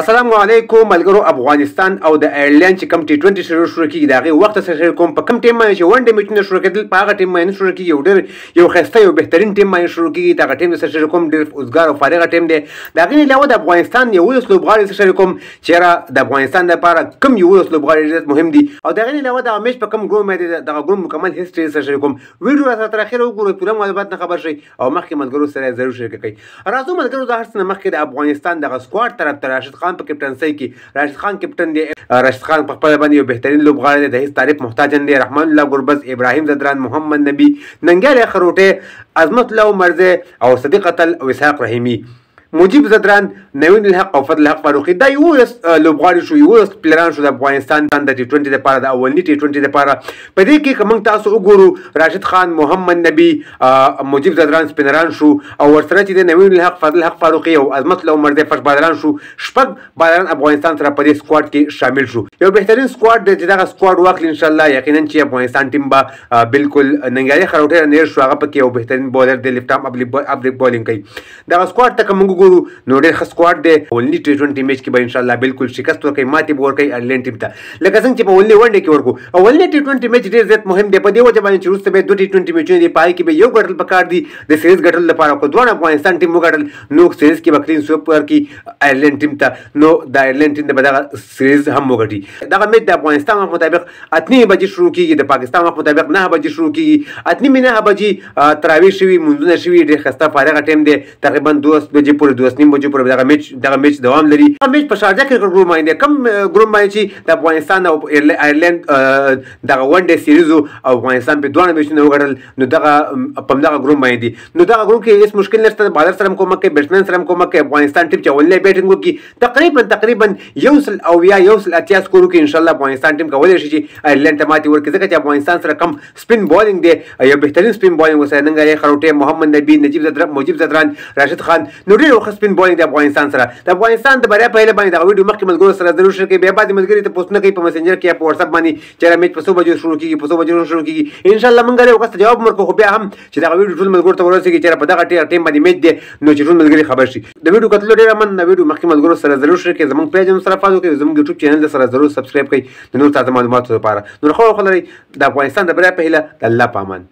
السلام علیکم ملګرو افغانستان او د آیرلینډ چې کوم ټي 20 شروع کیږي دا غي وخت سره کوم په کوم ټیم باندې چې ون ډے میچونه شروع کېدل په هغه ټیم باندې شروع کیږي یو خسته یو بهترین ټیم باندې شروع کیږي دا ټیم سره کوم ډېر اوسګار او فارغه ټیم دی دا غي علاوه د افغانستان یو لوبغاړي سره کوم چې د افغانستان لپاره کوم یو لوبغاړي مهم دي او دا غي علاوه د میچ په کوم ګروم باندې د ګروم مکمل هیستوري سره کوم ویډیو سره تر اخره وګورئ ټول معلومات نه خبر شي او مخکې ملګرو سره ضرور شریک کړئ راځو ملګرو د هر څه مخکې د افغانستان د سکواډ طرف ته راشد خان په کپټنسي راشد خان کپټن دی راشد خان په خپل باندې یو بهترین لوبغاړی دی د هیڅ تعریف محتاج نه دی رحمان الله ګربز ابراهیم زدران محمد نبی ننګیال خروټه عظمت الله مرزه او صدیق قتل او اسحاق رحیمی مجيب زدران نوین الحق او فضل الحق فاروقي دا یو لوبغاړي شو یو پلیران شو د افغانستان د ټي 20 لپاره د اولنی ټي 20 لپاره په دې کې کوم تاسو وګورو راشد خان محمد نبی مجيب زدران سپینران شو او ورسره چې د نوین الحق فضل الحق فاروقي او عظمت الله مرزه فرش بادران شو شپږ بادران افغانستان سره په دې سکواډ کې شامل شو یو بهترین سکواډ دی چې دا سکواډ واخلي ان شاء الله یقینا چې افغانستان ټیم به بالکل ننګیالي خروټه نه شو هغه پکې یو بهترین بولر دی لیفټ ارم اب بولینګ کوي دا سکواډ ته کوم نو ډېر ښه سکواډ دی اولنی ټي 20 میچ کې به ان شاء الله بالکل شکست ورکوي ماتې به ورکوي آیرلینډ ټیم ته لکه څنګه چې په اولنی ون ډے کې ورکو اولنی ټي 20 میچ ډېر زیات مهم دی په دې وجه باندې چې وروسته به دوه ټي 20 میچونه دي پای کې به یو ګټل پکار دي د سیریز ګټل لپاره کو دوه افغانستان ټیم وګټل نو سیریز کې به کلین سویپ ورکړي آیرلینډ ټیم ته نو د آیرلینډ ټیم د بدغه سیریز هم وګټي دغه میچ د افغانستان وخت مطابق 8 بجې شروع کیږي د پاکستان وخت مطابق 9 بجې شروع کیږي 9 بجې تراویح شوي منځونه شوي ډېر خسته فارغه ټیم دی تقریبا 2 بجې پورې 2 نیم بجې پورې دغه میچ دوام لري میچ په شارجه کې ګروپ باندې کم ګروپ باندې چې د افغانستان او آیرلینډ دغه ون ډے سیریز او افغانستان په دوه میچونه وګټل نو دغه په دغه ګروپ باندې نو دغه ګروپ کې هیڅ مشکل نشته بالر سره کومه کې بیټسمن سره کومه کې افغانستان ټیم چې ولې بیټینګ وکړي تقریبا یوصل او یا یوصل اتیا سکور کې ان شاء الله افغانستان ټیم کولای شي چې آیرلینډ ته ماتې ورکړي ځکه چې افغانستان سره کم سپین بولینګ دی یو بهترین سپین بولینګ وسره ننګیالي خروټه محمد نبی مجيب زدران راشد خان نو ډېر ښه سپین بولینګ د افغانستان سره د افغانستان د بریا په هیله باندې دا ویډیو مخکې ملګرو سره ضرور شریک کړئ بیا بعد ملګري ته پوښتنه کوي په میسنجر کې یا په واتس اپ باندې چې میچ په 100 بجو شروع کیږي په 100 بجو شروع کیږي ان شاء الله موږ یو وخت جواب ورکړو خو بیا هم چې دا ویډیو ټول ملګرو ته ورسیږي چې په دغه ټیم باندې میچ دی نو چې ټول ملګري خبر شي د ویډیو کتلو ډیر من د ویډیو مخکې ملګرو سره ضرور شریک کړئ زموږ پیج هم سره فالو کړئ زموږ یوټیوب چینل سره ضرور سبسکرایب کړئ د نور تازه معلوماتو لپاره نو خو خلک د افغانستان د بریا په هیله الله پامان